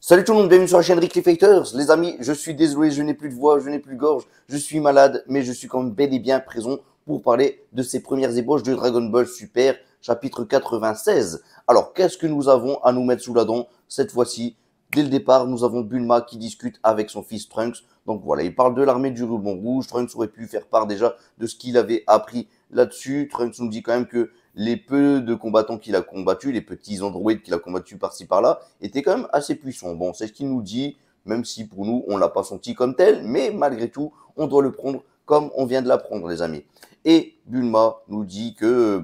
Salut tout le monde, bienvenue sur la chaîne Rick les Fighters. Les amis, je suis désolé, je n'ai plus de voix, je n'ai plus de gorge, je suis malade, mais je suis quand même bel et bien présent pour parler de ces premières ébauches de Dragon Ball Super, chapitre 96. Alors, qu'est-ce que nous avons à nous mettre sous la dent cette fois-ci? Dès le départ, nous avons Bulma qui discute avec son fils Trunks. Donc voilà, il parle de l'armée du ruban rouge. Trunks aurait pu faire part déjà de ce qu'il avait appris là-dessus. Trunks nous dit quand même que les peu de combattants qu'il a combattus, les petits androïdes qu'il a combattus par-ci par-là, étaient quand même assez puissants. Bon, c'est ce qu'il nous dit, même si pour nous, on l'a pas senti comme tel, mais malgré tout, on doit le prendre comme on vient de l'apprendre, les amis. Et Bulma nous dit que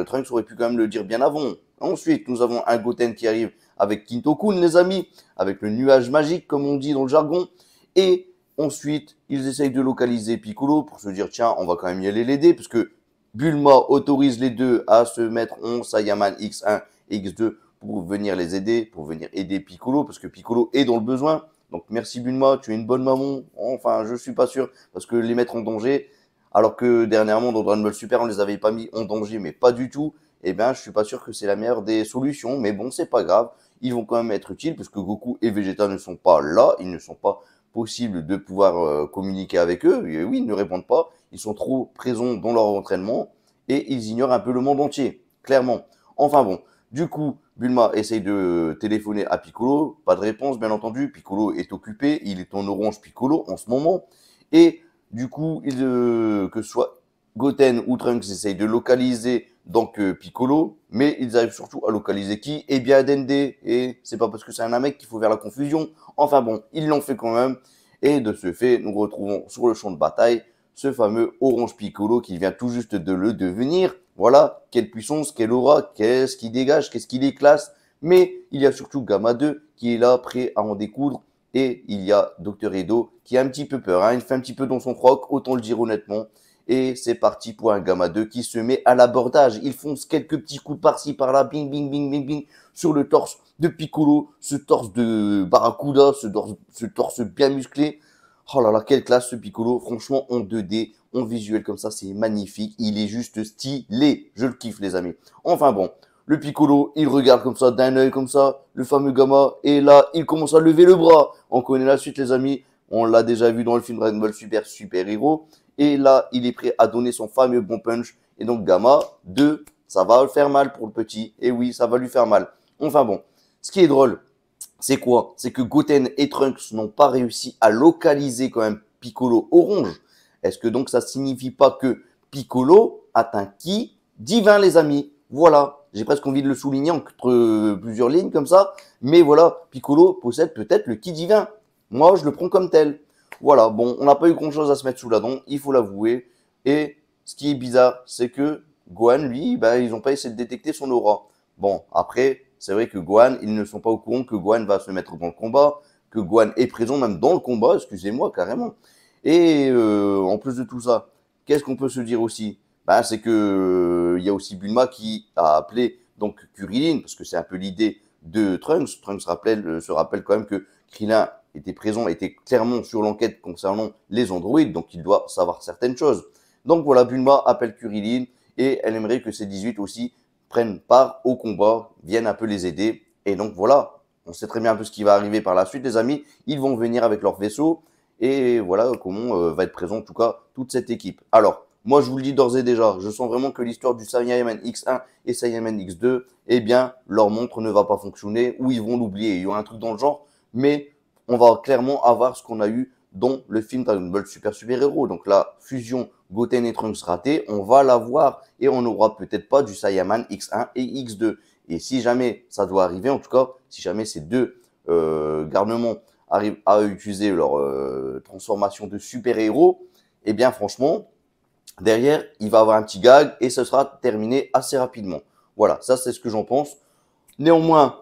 Trunks aurait pu quand même le dire bien avant. Ensuite, nous avons un Goten qui arrive avec Kinto-kun, les amis, avec le nuage magique, comme on dit dans le jargon. Et ensuite, ils essayent de localiser Piccolo pour se dire, tiens, on va quand même y aller l'aider, parce que Bulma autorise les deux à se mettre en Saiyaman X1 et X2 pour venir les aider, pour venir aider Piccolo, parce que Piccolo est dans le besoin. Donc merci Bulma, tu es une bonne maman. Enfin, je suis pas sûr, parce que les mettre en danger, alors que dernièrement dans Dragon Ball Super, on les avait pas mis en danger, mais pas du tout. Eh bien, je suis pas sûr que c'est la meilleure des solutions, mais bon, c'est pas grave. Ils vont quand même être utiles, parce que Goku et Vegeta ne sont pas là, ils ne sont pas possible de pouvoir communiquer avec eux. Et oui, ils ne répondent pas. Ils sont trop présents dans leur entraînement et ils ignorent un peu le monde entier, clairement. Enfin bon, du coup, Bulma essaye de téléphoner à Piccolo. Pas de réponse, bien entendu. Piccolo est occupé. Il est en orange Piccolo en ce moment. Et du coup, que ce soit Goten ou Trunks essayent de localiser donc Piccolo, mais ils arrivent surtout à localiser qui? Eh bien Dende, et c'est pas parce que c'est un mec qu'il faut faire la confusion. Enfin bon, ils l'ont fait quand même, et de ce fait, nous retrouvons sur le champ de bataille ce fameux Orange Piccolo qui vient tout juste de le devenir. Voilà, quelle puissance, quelle aura, qu'est-ce qu'il dégage, qu'est-ce qu'il éclate. Mais il y a surtout Gamma 2 qui est là, prêt à en découdre, et il y a Dr. Edo qui a un petit peu peur, hein. Il fait un petit peu dans son froc, autant le dire honnêtement. Et c'est parti pour un Gamma 2 qui se met à l'abordage. Il fonce quelques petits coups par-ci, par-là, bing, bing, bing, bing, bing, sur le torse de Piccolo, ce torse de Barracuda, ce torse bien musclé. Oh là là, quelle classe ce Piccolo. Franchement, en 2D, en visuel comme ça, c'est magnifique. Il est juste stylé. Je le kiffe, les amis. Enfin bon, le Piccolo, il regarde comme ça, d'un œil comme ça, le fameux Gamma. Et là, il commence à lever le bras. On connaît la suite, les amis. On l'a déjà vu dans le film Dragon Ball Super, Super Hero. Et là, il est prêt à donner son fameux bon punch. Et donc, Gamma 2, ça va le faire mal pour le petit. Et oui, ça va lui faire mal. Enfin bon, ce qui est drôle, c'est quoi? C'est que Goten et Trunks n'ont pas réussi à localiser quand même Piccolo orange. Est-ce que donc ça signifie pas que Piccolo a un ki divin, les amis? Voilà. J'ai presque envie de le souligner entre plusieurs lignes comme ça. Mais voilà, Piccolo possède peut-être le ki divin. Moi, je le prends comme tel. Voilà, bon, on n'a pas eu grand-chose à se mettre sous la dent, il faut l'avouer. Et ce qui est bizarre, c'est que Gohan, lui, ils n'ont pas essayé de détecter son aura. Bon, après, c'est vrai que Gohan, ils ne sont pas au courant que Gohan va se mettre dans le combat, que Gohan est présent même dans le combat, excusez-moi, carrément. Et en plus de tout ça, qu'est-ce qu'on peut se dire aussi? C'est que il y a aussi Bulma qui a appelé donc Kuririn, parce que c'est un peu l'idée de Trunks. Trunks se rappelle quand même que Krillin était présent, était clairement sur l'enquête concernant les androïdes, donc il doit savoir certaines choses. Donc voilà, Bulma appelle Kuririn et elle aimerait que ces 18 aussi prennent part au combat, viennent un peu les aider. Et donc voilà, on sait très bien un peu ce qui va arriver par la suite, les amis. Ils vont venir avec leur vaisseau et voilà comment va être présent en tout cas toute cette équipe. Alors, moi je vous le dis d'ores et déjà, je sens vraiment que l'histoire du Saiyaman X1 et Saiyaman X2, eh bien, leur montre ne va pas fonctionner ou ils vont l'oublier. Il y aura un truc dans le genre, mais on va clairement avoir ce qu'on a eu dans le film Dragon Ball Super Super Hero. Donc la fusion Goten et Trunks ratée, on va l'avoir et on n'aura peut-être pas du Saiyaman X1 et X2. Et si jamais ça doit arriver, en tout cas, si jamais ces deux garnements arrivent à utiliser leur transformation de super-héros, eh bien franchement, derrière, il va avoir un petit gag et ce sera terminé assez rapidement. Voilà, ça c'est ce que j'en pense. Néanmoins,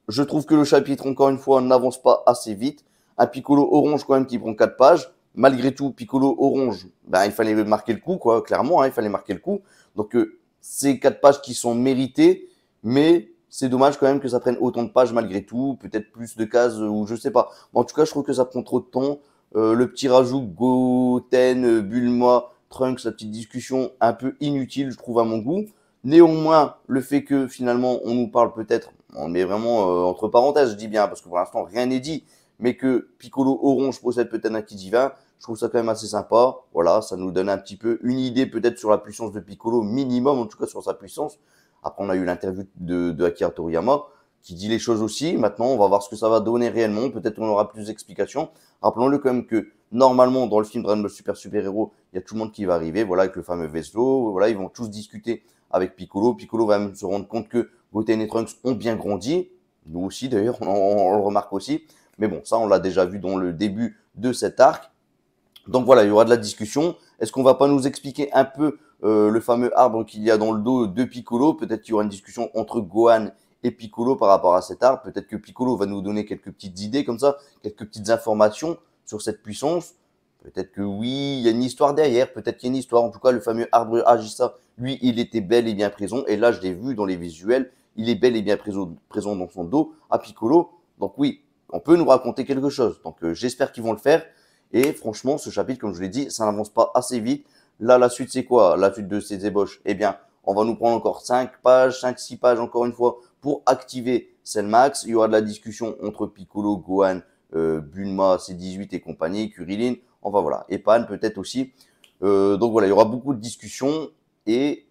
je trouve que le chapitre, encore une fois, n'avance pas assez vite. Un Piccolo orange quand même qui prend 4 pages. Malgré tout, Piccolo orange, il fallait marquer le coup, quoi, clairement, hein, il fallait marquer le coup. Donc, c'est 4 pages qui sont méritées, mais c'est dommage quand même que ça prenne autant de pages malgré tout. Peut-être plus de cases, ou je sais pas. En tout cas, je trouve que ça prend trop de temps. Le petit rajout Goten, Bulma, Trunks, la petite discussion un peu inutile, je trouve, à mon goût. Néanmoins, le fait que finalement on nous parle peut-être, on met vraiment entre parenthèses, je dis bien, parce que pour l'instant rien n'est dit, mais que Piccolo Orange possède peut-être un ki divin, je trouve ça quand même assez sympa. Voilà, ça nous donne un petit peu une idée peut-être sur la puissance de Piccolo, minimum en tout cas sur sa puissance. Après, on a eu l'interview de Akira Toriyama qui dit les choses aussi. Maintenant, on va voir ce que ça va donner réellement. Peut-être qu'on aura plus d'explications. Rappelons-le quand même que normalement, dans le film Dragon Ball Super Hero, il y a tout le monde qui va arriver. Voilà, avec le fameux vaisseau. Voilà, ils vont tous discuter avec Piccolo. Piccolo va même se rendre compte que Goten et Trunks ont bien grandi. Nous aussi, d'ailleurs, on le remarque aussi. Mais bon, ça, on l'a déjà vu dans le début de cet arc. Donc voilà, il y aura de la discussion. Est-ce qu'on va pas nous expliquer un peu le fameux arbre qu'il y a dans le dos de Piccolo? Peut-être qu'il y aura une discussion entre Gohan et Piccolo par rapport à cet arbre. Peut-être que Piccolo va nous donner quelques petites idées comme ça, quelques petites informations sur cette puissance. Peut-être que oui, il y a une histoire derrière. Peut-être qu'il y a une histoire. En tout cas, le fameux arbre Agissa, lui, il était bel et bien présent. Et là, je l'ai vu dans les visuels. Il est bel et bien présent dans son dos à Piccolo. Donc oui, on peut nous raconter quelque chose. Donc j'espère qu'ils vont le faire. Et franchement, ce chapitre, comme je l'ai dit, ça n'avance pas assez vite. Là, la suite, c'est quoi? La suite de ces ébauches, eh bien, on va nous prendre encore 5 pages, 5-6 pages, encore une fois, pour activer Cellmax. Il y aura de la discussion entre Piccolo, Gohan, Bulma, C18 et compagnie, Kuririn. Enfin, voilà. Et Pan, peut-être aussi. Donc, voilà, il y aura beaucoup de discussions. Et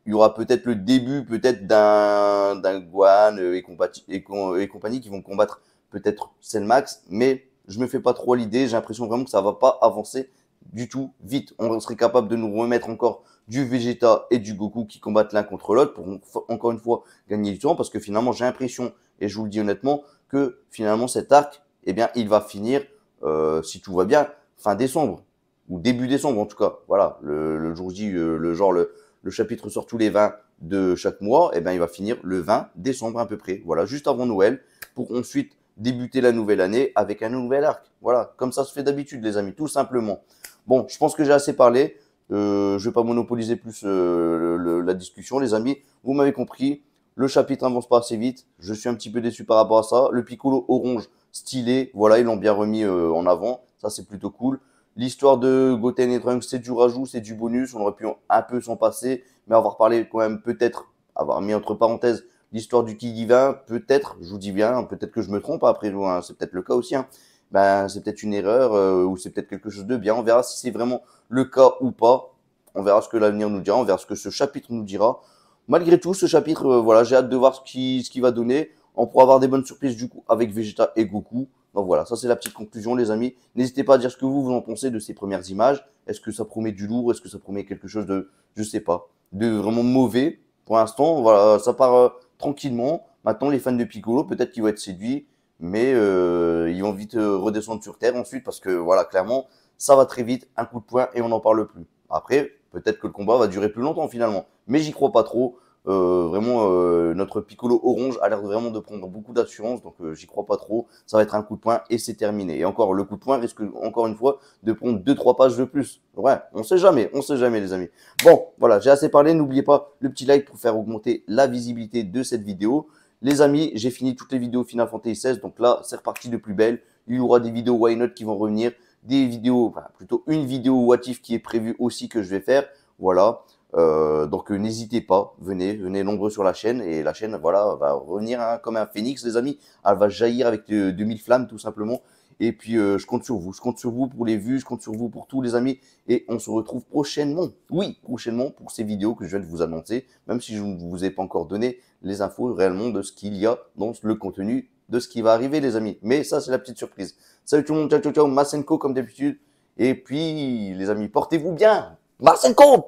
il y aura peut-être le début, peut-être d'un Gohan et compagnie qui vont combattre peut-être Cellmax. Mais je me fais pas trop l'idée, j'ai l'impression vraiment que ça va pas avancer du tout vite. On serait capable de nous remettre encore du Vegeta et du Goku qui combattent l'un contre l'autre pour encore une fois gagner du temps, parce que finalement j'ai l'impression, et je vous le dis honnêtement, que finalement cet arc, eh bien il va finir, si tout va bien, fin décembre, ou début décembre en tout cas. Voilà, le jour J, le chapitre sort tous les 20 de chaque mois, eh bien il va finir le 20 décembre à peu près, voilà, juste avant Noël, pour ensuite débuter la nouvelle année avec un nouvel arc. Voilà, comme ça se fait d'habitude les amis, tout simplement. Bon, je pense que j'ai assez parlé. Je vais pas monopoliser plus la discussion, les amis. Vous m'avez compris. Le chapitre avance pas assez vite. Je suis un petit peu déçu par rapport à ça. Le Piccolo orange stylé, voilà, ils l'ont bien remis en avant. Ça, c'est plutôt cool. L'histoire de Goten et Trunks, c'est du rajout, c'est du bonus. On aurait pu un peu s'en passer, mais avoir parlé quand même peut-être, avoir mis entre parenthèses l'histoire du ki divin, peut-être, je vous dis bien, peut-être que je me trompe après, hein, c'est peut-être le cas aussi, hein. Ben, c'est peut-être une erreur ou c'est peut-être quelque chose de bien. On verra si c'est vraiment le cas ou pas. On verra ce que l'avenir nous dira, on verra ce que ce chapitre nous dira. Malgré tout, ce chapitre, voilà, j'ai hâte de voir ce qui va donner. On pourra avoir des bonnes surprises du coup avec Vegeta et Goku. Donc voilà, ça c'est la petite conclusion les amis. N'hésitez pas à dire ce que vous en pensez de ces premières images. Est-ce que ça promet du lourd? Est-ce que ça promet quelque chose de, je sais pas, de vraiment mauvais? Pour l'instant, voilà, ça part tranquillement. Maintenant, les fans de Piccolo, peut-être qu'ils vont être séduits, mais ils vont vite redescendre sur Terre ensuite parce que voilà, clairement, ça va très vite, un coup de poing et on n'en parle plus. Après, peut-être que le combat va durer plus longtemps finalement, mais j'y crois pas trop. Vraiment, notre Piccolo orange a l'air vraiment de prendre beaucoup d'assurance, donc j'y crois pas trop. Ça va être un coup de poing et c'est terminé. Et encore, le coup de poing risque encore une fois de prendre 2-3 pages de plus. Ouais, on sait jamais les amis. Bon, voilà, j'ai assez parlé. N'oubliez pas le petit like pour faire augmenter la visibilité de cette vidéo. Les amis, j'ai fini toutes les vidéos Final Fantasy XVI, donc là, c'est reparti de plus belle. Il y aura des vidéos Why Not qui vont revenir, des vidéos, enfin plutôt une vidéo What If qui est prévue aussi que je vais faire. Voilà. Donc n'hésitez pas, venez nombreux sur la chaîne et la chaîne voilà va revenir hein, comme un phénix les amis, elle va jaillir avec 2000 flammes tout simplement et puis je compte sur vous pour les vues, je compte sur vous pour tous les amis et on se retrouve prochainement, oui prochainement pour ces vidéos que je viens de vous annoncer, même si je ne vous ai pas encore donné les infos réellement de ce qu'il y a dans le contenu de ce qui va arriver les amis, mais ça c'est la petite surprise. Salut tout le monde, ciao ciao ciao, Masenko comme d'habitude et puis les amis portez-vous bien, Masenko.